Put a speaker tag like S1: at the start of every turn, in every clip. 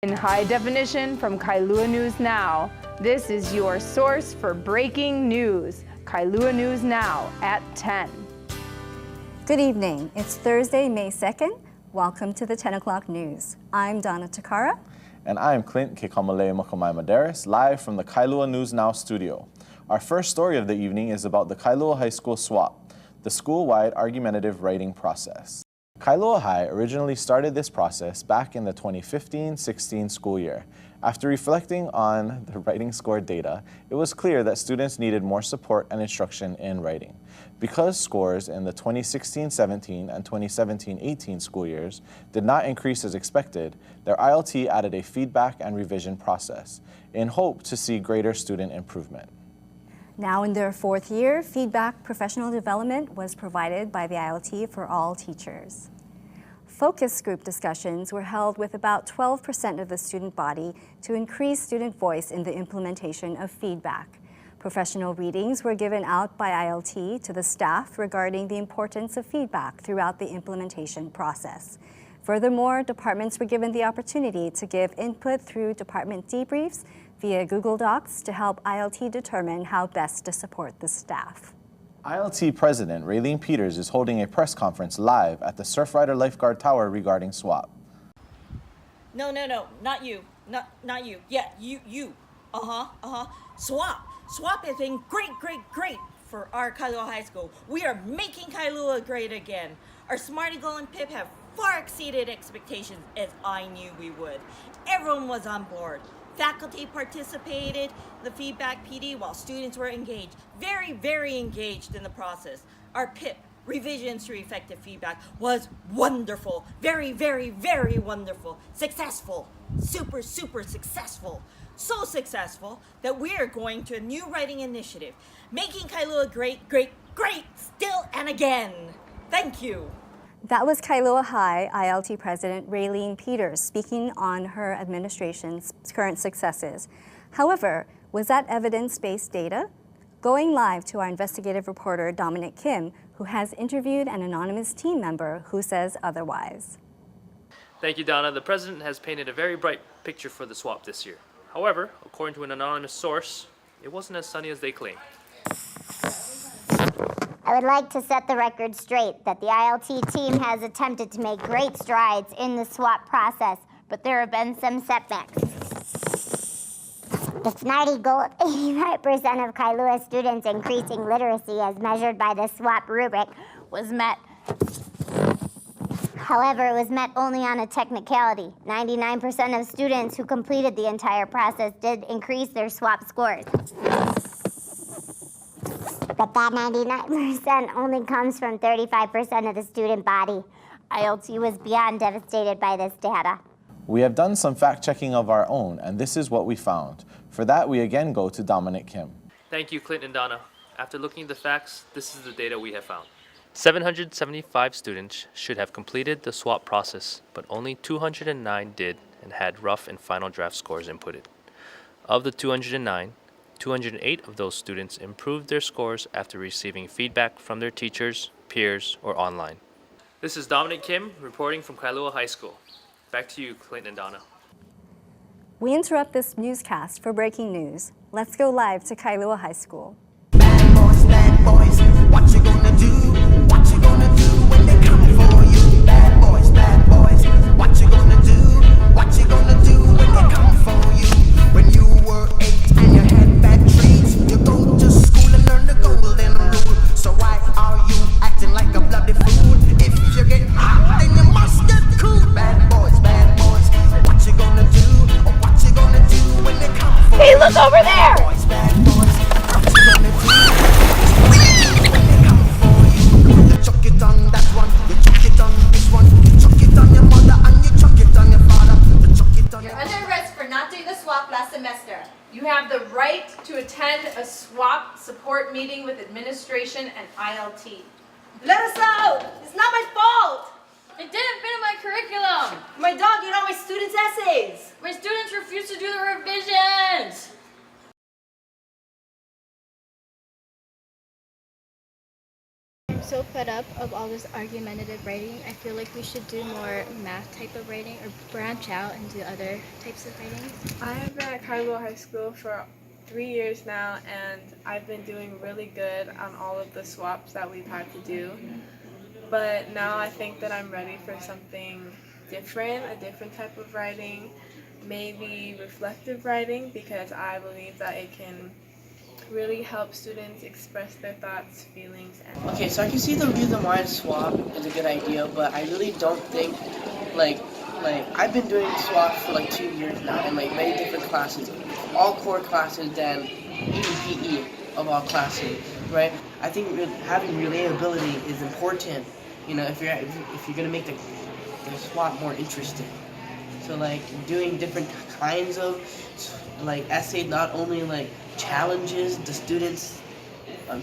S1: In high definition from Kailua News Now, this is your source for breaking news. Kailua News Now at 10.
S2: Good evening. It's Thursday, May 2nd. Welcome to the 10 o'clock news. I'm Donna Takara.
S3: And I'm Clint Kekamale Makamai Madaris, live from the Kailua News Now studio. Our first story of the evening is about the Kailua High School SWAP, the school-wide argumentative writing process. Kailua High originally started this process back in the 2015-16 school year. After reflecting on the writing score data, it was clear that students needed more support and instruction in writing. Because scores in the 2016-17 and 2017-18 school years did not increase as expected, their ILT added a feedback and revision process in hope to see greater student improvement.
S2: Now in their fourth year, feedback professional development was provided by the ILT for all teachers. Focus group discussions were held with about 12% of the student body to increase student voice in the implementation of feedback. Professional readings were given out by ILT to the staff regarding the importance of feedback throughout the implementation process. Furthermore, departments were given the opportunity to give input through department debriefs via Google Docs to help ILT determine how best to support the staff.
S3: ILT President Raylene Peters is holding a press conference live at the Surfrider Lifeguard Tower regarding SWAP.
S4: No, not you. Not you. Yeah, you. SWAP. SWAP has been great for our Kailua High School. We are making Kailua great again. Our Smarty Goal and Pip have far exceeded expectations, as I knew we would. Everyone was on board. Faculty participated, the feedback PD, while students were engaged. Very engaged in the process. Our PIP, Revisions through Effective Feedback, was wonderful. Very wonderful. Successful. Super successful. So successful that we are going to a new writing initiative. Making Kailua great, still and again. Thank you.
S2: That was Kailua High ILT President Raylene Peters speaking on her administration's current successes. However, was that evidence-based data? Going live to our investigative reporter Dominic Kim, who has interviewed an anonymous team member who says otherwise.
S5: Thank you, Donna. The president has painted a very bright picture for the SWAP this year. However, according to an anonymous source, it wasn't as sunny as they claim.
S6: I would like to set the record straight that the ILT team has attempted to make great strides in the SWAP process, but there have been some setbacks. The SNIDY goal of 85% of Kailua students increasing literacy as measured by the SWAP rubric was met. However, it was met only on a technicality. 99% of students who completed the entire process did increase their SWAP scores. But that 99% only comes from 35% of the student body. ILT was beyond devastated by this data.
S3: We have done some fact-checking of our own, and this is what we found. For that, we again go to Dominic Kim.
S5: Thank you, Clint and Donna. After looking at the facts, this is the data we have found. 775 students should have completed the SWAP process, but only 209 did and had rough and final draft scores inputted. Of the 209, 208 of those students improved their scores after receiving feedback from their teachers, peers, or online. This is Dominic Kim reporting from Kailua High School. Back to you, Clint and Donna.
S2: We interrupt this newscast for breaking news. Let's go live to Kailua High School.
S7: Bad boys, what you gonna do? What you gonna do when they come for you? Bad boys, what you gonna do? What you gonna do when they come for you? When you were 8 and you had bad treats, you go to school and learn the golden rule. So why are you acting like a bloody fool? If you get hot, then you must get cool. Bad boys, what you gonna do? Or what you gonna do when they come for you?
S6: Hey, look over there!
S7: Bad boys, what you gonna do? When they come for you, you chuck it on that one, you chuck it on this one, you chuck it on your mother and you chuck it on your father, you chuck it on
S8: You're under arrest for not doing the SWAP last semester. You have the right to attend a SWAP support meeting with administration and ILT.
S4: Let us out! It's not my fault!
S8: It didn't fit in my curriculum.
S4: My dog ate all my students' essays!
S8: My students refused to do the revisions.
S9: I'm so fed up of all this argumentative writing. I feel like we should do more math type of writing or branch out and do other types of writing.
S10: I have been at Kailua High School for 3 years now, and I've been doing really good on all of the swaps that we've had to do. But now I think that I'm ready for something different, a different type of writing, maybe reflective writing, because I believe that it can really help students express their thoughts, feelings, and...
S11: Okay, so I can see the reason why a swap is a good idea, but I really don't think, like I've been doing swaps for like 2 years now in like many different classes, all core classes, then even PE of all classes, right? I think having relatability is important, you know, if you're gonna make the swap more interesting. So like doing different kinds of like essays, not only like challenges the students'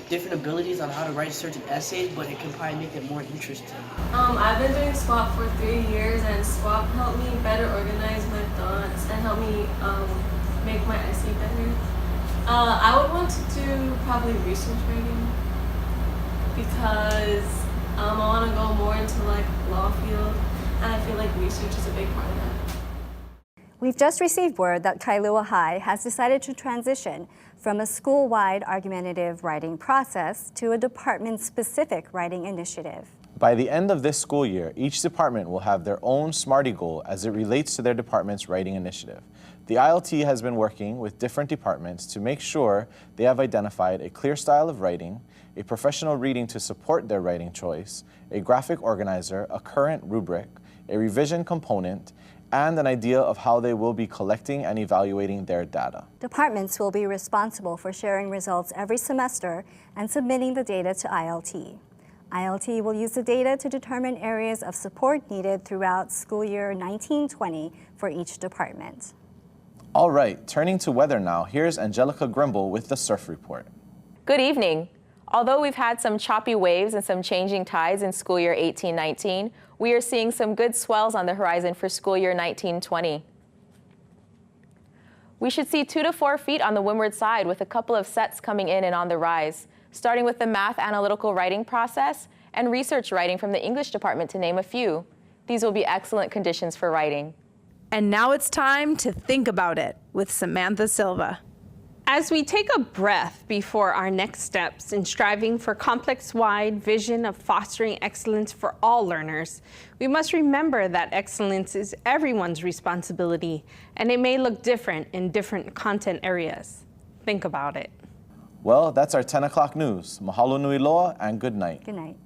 S11: different abilities on how to write certain essays, but it can probably make it more interesting.
S12: I've been doing SWAP for 3 years, and SWAP helped me better organize my thoughts and help me make my essay better. I would want to do probably research writing because I want to go more into like law field, and I feel like research is a big part of that.
S2: We've just received word that Kailua High has decided to transition from a school-wide argumentative writing process to a department-specific writing initiative.
S3: By the end of this school year, each department will have their own Smarty goal as it relates to their department's writing initiative. The ILT has been working with different departments to make sure they have identified a clear style of writing, a professional reading to support their writing choice, a graphic organizer, a current rubric, a revision component, and an idea of how they will be collecting and evaluating their data.
S2: Departments will be responsible for sharing results every semester and submitting the data to ILT. ILT will use the data to determine areas of support needed throughout school year 1920 for each department.
S3: All right, turning to weather now, here's Angelica Grimble with the Surf Report.
S13: Good evening. Although we've had some choppy waves and some changing tides in school year 18-19, we are seeing some good swells on the horizon for school year 19-20. We should see 2 to 4 feet on the windward side with a couple of sets coming in and on the rise, starting with the math analytical writing process and research writing from the English department, to name a few. These will be excellent conditions for writing.
S1: And now it's time to think about it with Samantha Silva.
S14: As we take a breath before our next steps in striving for complex-wide vision of fostering excellence for all learners, we must remember that excellence is everyone's responsibility, and it may look different in different content areas. Think about it.
S3: Well, that's our 10 o'clock news. Mahalo nui loa and good night.
S2: Good night.